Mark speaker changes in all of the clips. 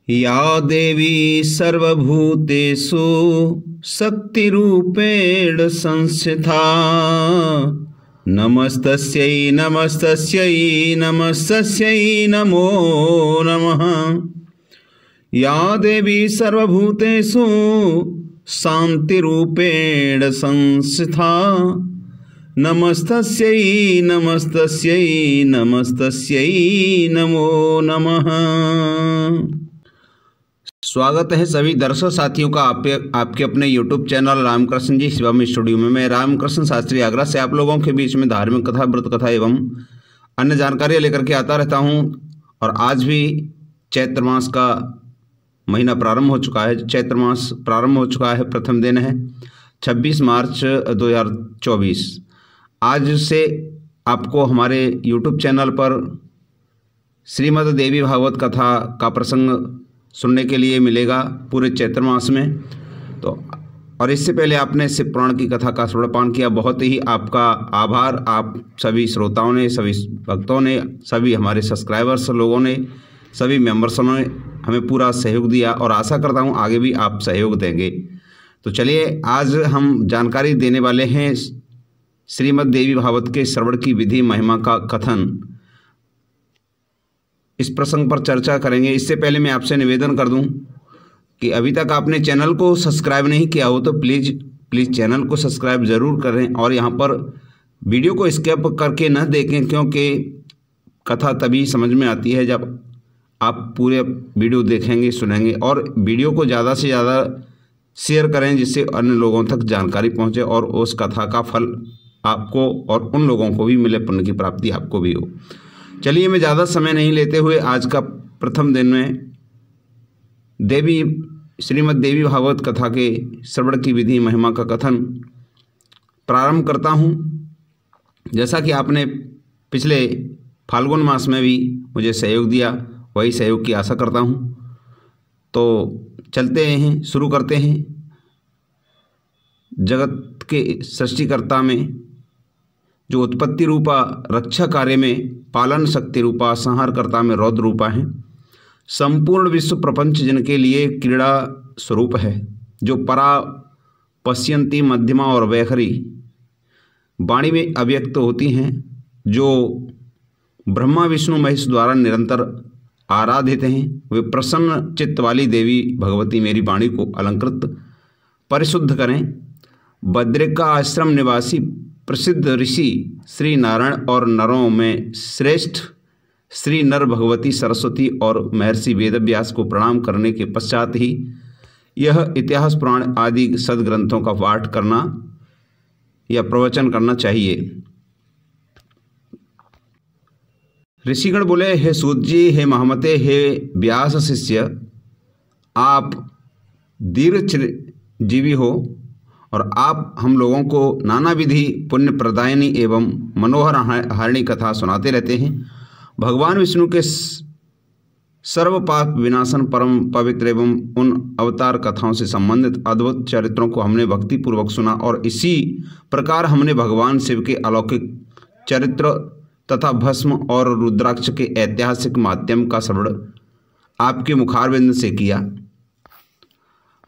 Speaker 1: या देवी सर्वभूतेषु शक्तिरूपेण संस्थिता नमस्तस्यै नमस्तस्यै नमस्तस्यै नमो नमः। या देवी सर्वभूतेषु शान्तिरूपेण संस्थिता नमस्तस्यै नमस्तस्यै नमस्तस्यै नमो नमः। स्वागत है सभी दर्शक साथियों का आपके अपने YouTube चैनल रामकृष्ण जी शिवम स्टूडियो में। मैं रामकृष्ण शास्त्री आगरा से आप लोगों के बीच में धार्मिक कथा, व्रत कथा एवं अन्य जानकारियाँ लेकर के आता रहता हूँ। और आज भी चैत्र मास का महीना प्रारंभ हो चुका है। चैत्र मास प्रारंभ हो चुका है। प्रथम दिन है 26 मार्च 2024। आज से आपको हमारे YouTube चैनल पर श्रीमद् देवी भागवत कथा का प्रसंग सुनने के लिए मिलेगा पूरे चैत्र मास में। तो और इससे पहले आपने शिव पुराण की कथा का श्रवणपान किया, बहुत ही आपका आभार। आप सभी श्रोताओं ने, सभी भक्तों ने, सभी हमारे सब्सक्राइबर्स लोगों ने, सभी मेंबर्सों ने हमें पूरा सहयोग दिया और आशा करता हूँ आगे भी आप सहयोग देंगे। तो चलिए आज हम जानकारी देने वाले हैं श्रीमद् देवी भागवत के श्रवण की विधि महिमा का कथन। इस प्रसंग पर चर्चा करेंगे। इससे पहले मैं आपसे निवेदन कर दूं कि अभी तक आपने चैनल को सब्सक्राइब नहीं किया हो तो प्लीज़ चैनल को सब्सक्राइब ज़रूर करें और यहाँ पर वीडियो को स्किप करके न देखें, क्योंकि कथा तभी समझ में आती है जब आप पूरे वीडियो देखेंगे, सुनेंगे। और वीडियो को ज़्यादा से ज़्यादा शेयर करें जिससे अन्य लोगों तक जानकारी पहुँचे और उस कथा का फल आपको और उन लोगों को भी मिले, पुण्य की प्राप्ति आपको भी हो। चलिए मैं ज़्यादा समय नहीं लेते हुए आज का प्रथम दिन में श्रीमद् देवी भागवत कथा के श्रवण की विधि महिमा का कथन प्रारंभ करता हूँ। जैसा कि आपने पिछले फाल्गुन मास में भी मुझे सहयोग दिया, वही सहयोग की आशा करता हूँ। तो चलते हैं, शुरू करते हैं। जगत के सृष्टिकर्ता में जो उत्पत्ति रूपा रक्षा कार्य में पालन शक्ति रूपा संहारकर्ता में रौद्र रूपा है, संपूर्ण विश्व प्रपंच जिनके लिए क्रीड़ा स्वरूप है, जो परा पश्यंती मध्यमा और वैखरी वाणी में अव्यक्त होती हैं, जो ब्रह्मा विष्णु महेश द्वारा निरंतर आराधित हैं, वे प्रसन्न चित्त वाली देवी भगवती मेरी वाणी को अलंकृत परिशुद्ध करें। बद्रिका आश्रम निवासी प्रसिद्ध ऋषि श्री नारायण और नरों में श्रेष्ठ श्री नर भगवती सरस्वती और महर्षि वेदव्यास को प्रणाम करने के पश्चात ही यह इतिहास पुराण आदि सदग्रंथों का पाठ करना या प्रवचन करना चाहिए। ऋषिगण बोले, हे सूत जी, हे महमते, हे व्यास शिष्य, आप दीर्घजीवी हो और आप हम लोगों को नाना विधि पुण्य प्रदायनी एवं मनोहर हारिणी कथा सुनाते रहते हैं। भगवान विष्णु के सर्व पाप विनाशन परम पवित्र एवं उन अवतार कथाओं से संबंधित अद्भुत चरित्रों को हमने भक्तिपूर्वक सुना और इसी प्रकार हमने भगवान शिव के अलौकिक चरित्र तथा भस्म और रुद्राक्ष के ऐतिहासिक माध्यम का श्रवण आपके मुखारविंद से किया।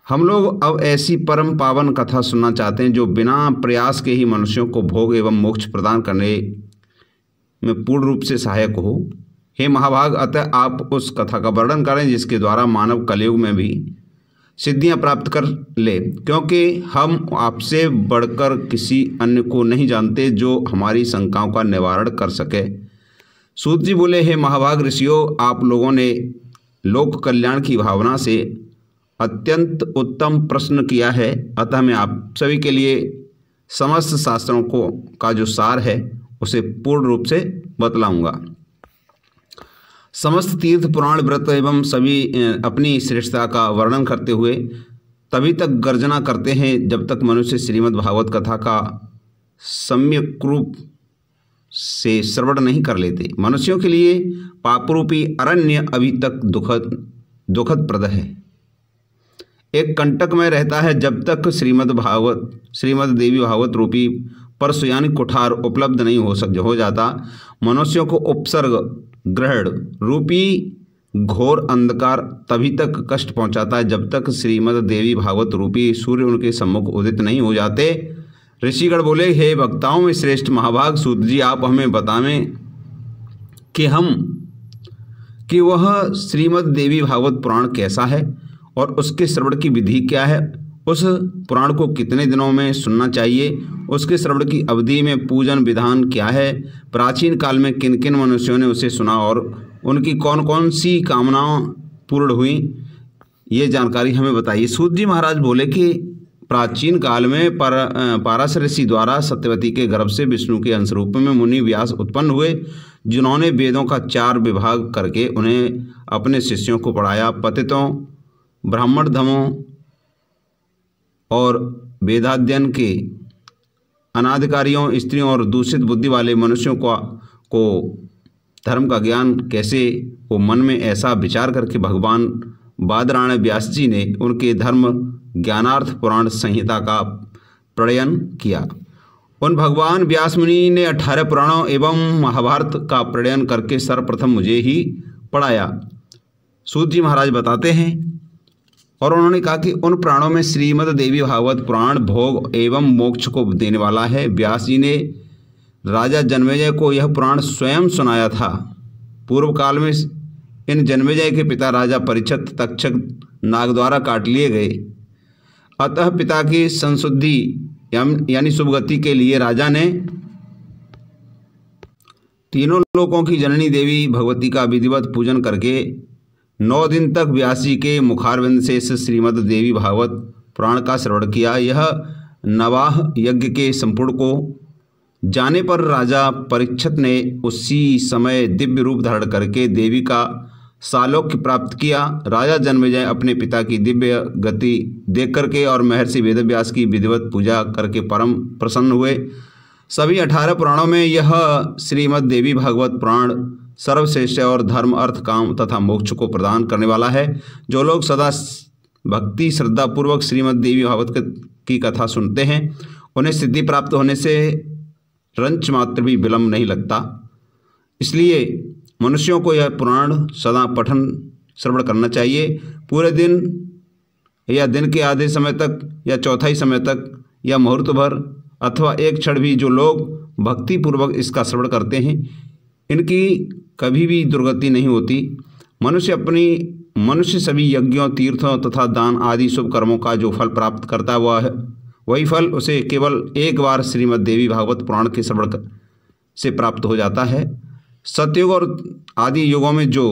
Speaker 1: हम लोग अब ऐसी परम पावन कथा सुनना चाहते हैं जो बिना प्रयास के ही मनुष्यों को भोग एवं मोक्ष प्रदान करने में पूर्ण रूप से सहायक हो। हे महाभाग, अतः आप उस कथा का वर्णन करें जिसके द्वारा मानव कलयुग में भी सिद्धियां प्राप्त कर ले, क्योंकि हम आपसे बढ़कर किसी अन्य को नहीं जानते जो हमारी शंकाओं का निवारण कर सके। सूत जी बोले, हे महाभाग ऋषियों, आप लोगों ने लोक कल्याण की भावना से अत्यंत उत्तम प्रश्न किया है, अतः मैं आप सभी के लिए समस्त शास्त्रों का जो सार है उसे पूर्ण रूप से बतलाऊंगा। समस्त तीर्थ पुराण व्रत एवं सभी अपनी श्रेष्ठता का वर्णन करते हुए तभी तक गर्जना करते हैं जब तक मनुष्य श्रीमद् भागवत कथा का सम्यक रूप से श्रवण नहीं कर लेते। मनुष्यों के लिए पापरूपी अरण्य अभी तक दुखद प्रद है, एक कंटक में रहता है जब तक श्रीमद् देवी भागवत रूपी परशु यानी कुठार उपलब्ध नहीं हो जाता। मनुष्यों को उपसर्ग ग्रहण रूपी घोर अंधकार तभी तक कष्ट पहुंचाता है जब तक श्रीमद् देवी भागवत रूपी सूर्य उनके सम्मुख उदित नहीं हो जाते। ऋषिगण बोले, हे वक्ताओं में श्रेष्ठ महाभाग सूत जी, आप हमें बतावें कि वह श्रीमद् देवी भागवत पुराण कैसा है और उसके श्रवण की विधि क्या है, उस पुराण को कितने दिनों में सुनना चाहिए, उसके श्रवण की अवधि में पूजन विधान क्या है, प्राचीन काल में किन किन मनुष्यों ने उसे सुना और उनकी कौन कौन सी कामनाएं पूर्ण हुई, ये जानकारी हमें बताइए। सूत जी महाराज बोले कि प्राचीन काल में पाराशर ऋषि द्वारा सत्यवती के गर्भ से विष्णु के अंशरूप में मुनि व्यास उत्पन्न हुए, जिन्होंने वेदों का 4 विभाग करके उन्हें अपने शिष्यों को पढ़ाया। पतितों, ब्राह्मण धमों और वेदाध्ययन के अनाधिकारियों, स्त्रियों और दूषित बुद्धि वाले मनुष्यों को धर्म का ज्ञान कैसे हो, मन में ऐसा विचार करके भगवान बादरायण व्यास जी ने उनके धर्म ज्ञानार्थ पुराण संहिता का प्रणयन किया। उन भगवान व्यास मुनि ने 18 पुराणों एवं महाभारत का प्रणयन करके सर्वप्रथम मुझे ही पढ़ाया। सूत जी महाराज बताते हैं, और उन्होंने कहा कि उन पुराणों में श्रीमद् देवी भागवत पुराण भोग एवं मोक्ष को देने वाला है। व्यास जी ने राजा जन्मेजय को यह पुराण स्वयं सुनाया था। पूर्व काल में इन जन्मेजय के पिता राजा परीक्षित तक्षक नाग द्वारा काट लिए गए, अतः पिता की संशुद्धि यानी शुभगति के लिए राजा ने तीनों लोकों की जननी देवी भगवती का विधिवत पूजन करके 9 दिन तक व्यास जी के मुखारविंद से इस श्रीमद् देवी भागवत पुराण का श्रवण किया। यह नवाह यज्ञ के संपूर्ण को जाने पर राजा परीक्षित ने उसी समय दिव्य रूप धारण करके देवी का सालोक्य प्राप्त किया। राजा जन्मेजय अपने पिता की दिव्य गति देख करके और महर्षि वेदव्यास की विधिवत पूजा करके परम प्रसन्न हुए। सभी 18 पुराणों में यह श्रीमद् देवी भागवत पुराण सर्वश्रेष्ठ और धर्म अर्थ काम तथा मोक्ष को प्रदान करने वाला है। जो लोग सदा भक्ति श्रद्धा पूर्वक श्रीमद् देवी भागवत की कथा सुनते हैं, उन्हें सिद्धि प्राप्त होने से रंच मात्र भी विलंब नहीं लगता। इसलिए मनुष्यों को यह पुराण सदा पठन श्रवण करना चाहिए। पूरे दिन या दिन के आधे समय तक या चौथाई समय तक या मुहूर्त भर अथवा एक क्षण भी जो लोग भक्ति पूर्वक इसका श्रवण करते हैं, इनकी कभी भी दुर्गति नहीं होती। मनुष्य सभी यज्ञों, तीर्थों तथा दान आदि शुभ कर्मों का जो फल प्राप्त करता है वही फल उसे केवल एक बार श्रीमद् देवी भागवत पुराण के श्रवण से प्राप्त हो जाता है। सतयुग और आदि युगों में जो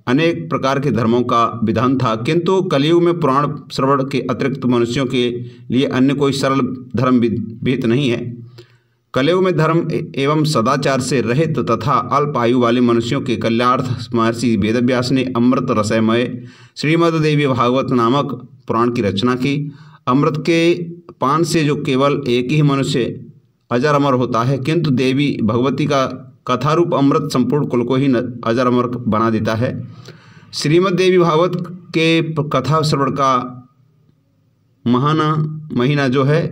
Speaker 1: अनेक प्रकार के धर्मों का विधान था, किंतु कलयुग में पुराण श्रवण के अतिरिक्त मनुष्यों के लिए अन्य कोई सरल धर्म विहित नहीं है। कलयुग में धर्म एवं सदाचार से रहित तथा अल्प आयु वाले मनुष्यों के कल्याणार्थ महर्षि वेदव्यास ने अमृत रसमय श्रीमद् देवी भागवत नामक पुराण की रचना की। अमृत के पान से जो केवल एक ही मनुष्य अजर अमर होता है, किंतु देवी भगवती का कथारूप अमृत संपूर्ण कुल को ही अजर अमर बना देता है। श्रीमद् देवी भागवत के कथा श्रवण का महीना जो है,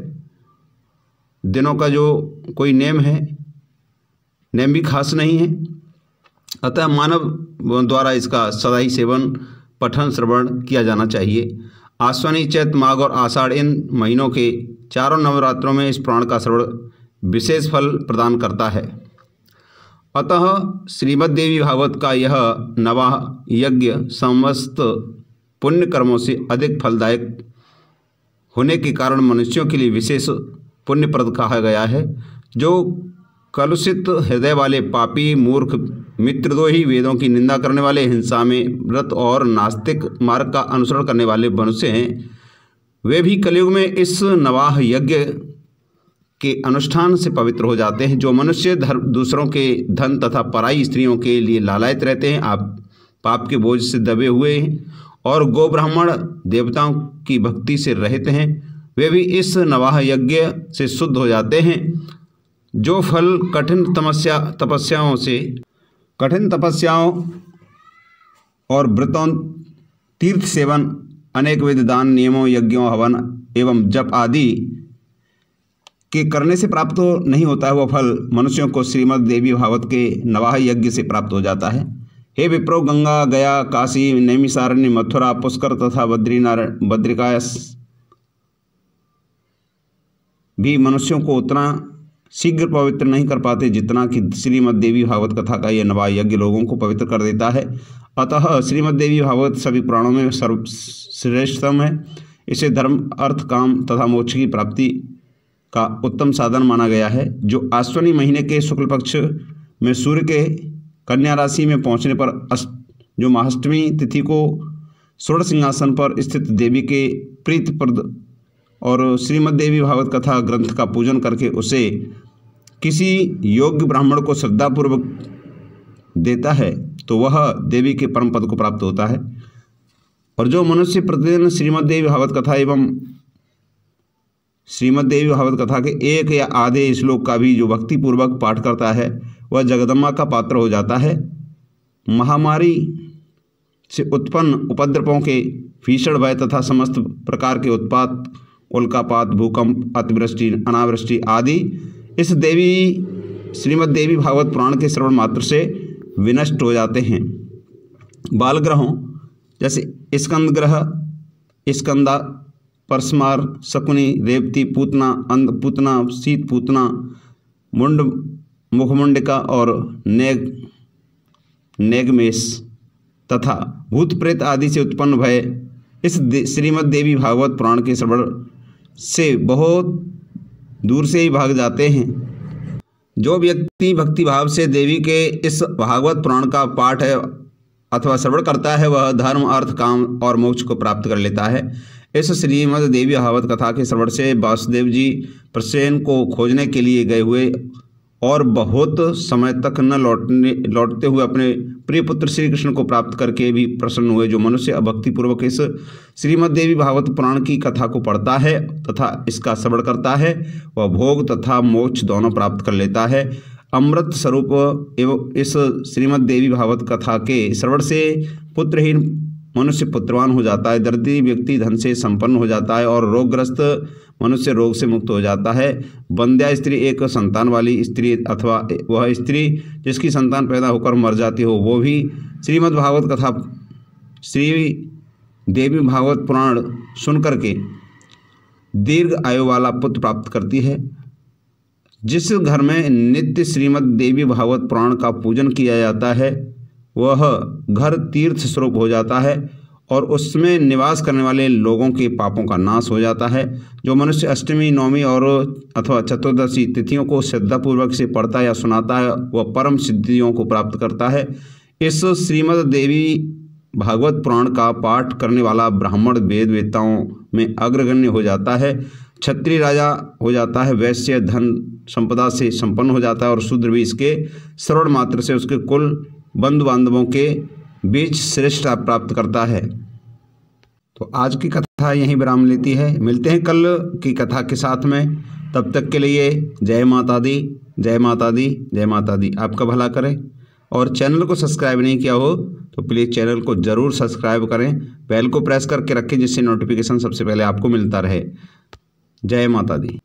Speaker 1: दिनों का जो कोई नेम भी खास नहीं है, अतः मानव द्वारा इसका सदा ही सेवन पठन श्रवण किया जाना चाहिए। आश्विनी, चैत, माघ और आषाढ़ इन महीनों के चारों नवरात्रों में इस पुराण का श्रवण विशेष फल प्रदान करता है। अतः श्रीमद् देवी भागवत का यह नवाह यज्ञ समस्त पुण्य कर्मों से अधिक फलदायक होने के कारण मनुष्यों के लिए विशेष पुण्यप्रद कहा गया है। जो कलुषित हृदय वाले पापी, मूर्ख, मित्रद्रोही, वेदों की निंदा करने वाले, हिंसा में व्रत और नास्तिक मार्ग का अनुसरण करने वाले मनुष्य हैं, वे भी कलयुग में इस नवाह यज्ञ के अनुष्ठान से पवित्र हो जाते हैं। जो मनुष्य दूसरों के धन तथा पराई स्त्रियों के लिए लालायित रहते हैं, आप पाप के बोझ से दबे हुए हैं और गो ब्राह्मण देवताओं की भक्ति से रहित हैं, वे भी इस नवाह यज्ञ से शुद्ध हो जाते हैं। जो फल कठिन तपस्याओं और व्रतों, तीर्थ सेवन, अनेक विध दान, नियमों, यज्ञों, हवन एवं जप आदि के करने से प्राप्त नहीं होता है, वह फल मनुष्यों को श्रीमद् देवी भागवत के नवाह यज्ञ से प्राप्त हो जाता है। हे विप्रो, गंगा, गया, काशी, नैमिषारण्य, मथुरा, पुष्कर तथा बद्रिकाश भी मनुष्यों को उतना शीघ्र पवित्र नहीं कर पाते जितना कि श्रीमद् देवी भागवत कथा का यह नवा यज्ञ लोगों को पवित्र कर देता है। अतः श्रीमद् देवी भागवत सभी पुराणों में सर्वश्रेष्ठतम है। इसे धर्म, अर्थ, काम तथा मोक्ष की प्राप्ति का उत्तम साधन माना गया है। जो आश्विनी महीने के शुक्ल पक्ष में सूर्य के कन्या राशि में पहुंचने पर जो महाअष्टमी तिथि को स्वर्ण सिंहासन पर स्थित देवी के प्रीतिप्रद और श्रीमद् देवी भागवत कथा ग्रंथ का पूजन करके उसे किसी योग्य ब्राह्मण को श्रद्धापूर्वक देता है तो वह देवी के परम पद को प्राप्त होता है। और जो मनुष्य प्रतिदिन श्रीमद् देवी भागवत कथा एवं श्रीमद् देवी भागवत कथा के एक या आधे श्लोक का भी जो भक्ति पूर्वक पाठ करता है वह जगदम्बा का पात्र हो जाता है। महामारी से उत्पन्न उपद्रवों के भीषण भय तथा समस्त प्रकार के उत्पात, उल्कापात, भूकंप, अतिवृष्टि, अनावृष्टि आदि इस देवी श्रीमद् देवी भागवत पुराण के श्रवण मात्र से विनष्ट हो जाते हैं। बाल ग्रहों जैसे स्कंद ग्रह, स्कंदा, परस्मार, शकुनी, रेवती, पूतना, अंधपूतना, शीत पूतना, मुखमुंडिका और नेगमेश तथा भूत प्रेत आदि से उत्पन्न भय इस श्रीमद् देवी भागवत पुराण के श्रवण से बहुत दूर से ही भाग जाते हैं। जो व्यक्ति भक्ति भाव से देवी के इस भागवत पुराण का पाठ है अथवा श्रवण करता है वह धर्म, अर्थ, काम और मोक्ष को प्राप्त कर लेता है। इस श्रीमद् देवी भागवत कथा के श्रवण से वासुदेव जी प्रसेन को खोजने के लिए गए हुए और बहुत समय तक न लौटते हुए अपने प्रिय पुत्र श्री कृष्ण को प्राप्त करके भी प्रसन्न हुए। जो मनुष्य भक्तिपूर्वक इस श्रीमद् देवी भागवत पुराण की कथा को पढ़ता है तथा इसका श्रवण करता है वह भोग तथा मोक्ष दोनों प्राप्त कर लेता है। अमृत स्वरूप एवं इस श्रीमद् देवी भागवत कथा के श्रवण से पुत्रहीन मनुष्य पुत्रवान हो जाता है, दरिद्री व्यक्ति धन से संपन्न हो जाता है और रोगग्रस्त मनुष्य रोग से मुक्त हो जाता है। बंध्या स्त्री एक संतान वाली स्त्री अथवा वह स्त्री जिसकी संतान पैदा होकर मर जाती हो वो भी श्रीमद् भागवत कथा श्री देवी भागवत पुराण सुन करके दीर्घ आयु वाला पुत्र प्राप्त करती है। जिस घर में नित्य श्रीमद् देवी भागवत पुराण का पूजन किया जाता है वह घर तीर्थ स्वरूप हो जाता है और उसमें निवास करने वाले लोगों के पापों का नाश हो जाता है। जो मनुष्य अष्टमी, नवमी और अथवा चतुर्दशी तिथियों को श्रद्धापूर्वक से पढ़ता या सुनाता है वह परम सिद्धियों को प्राप्त करता है। इस श्रीमद् देवी भागवत पुराण का पाठ करने वाला ब्राह्मण वेद वेताओं में अग्रगण्य हो जाता है, क्षत्रिय राजा हो जाता है, वैश्य धन संपदा से संपन्न हो जाता है और शूद्र भी इसके श्रवण मात्र से उसके कुल बंधु बांधवों के बीच श्रेष्ठ प्राप्त करता है। तो आज की कथा यहीं विराम लेती है। मिलते हैं कल की कथा के साथ में। तब तक के लिए जय माता दी, जय माता दी, जय माता दी। आपका भला करें। और चैनल को सब्सक्राइब नहीं किया हो तो प्लीज़ चैनल को ज़रूर सब्सक्राइब करें, बेल को प्रेस करके रखें जिससे नोटिफिकेशन सबसे पहले आपको मिलता रहे। जय माता दी।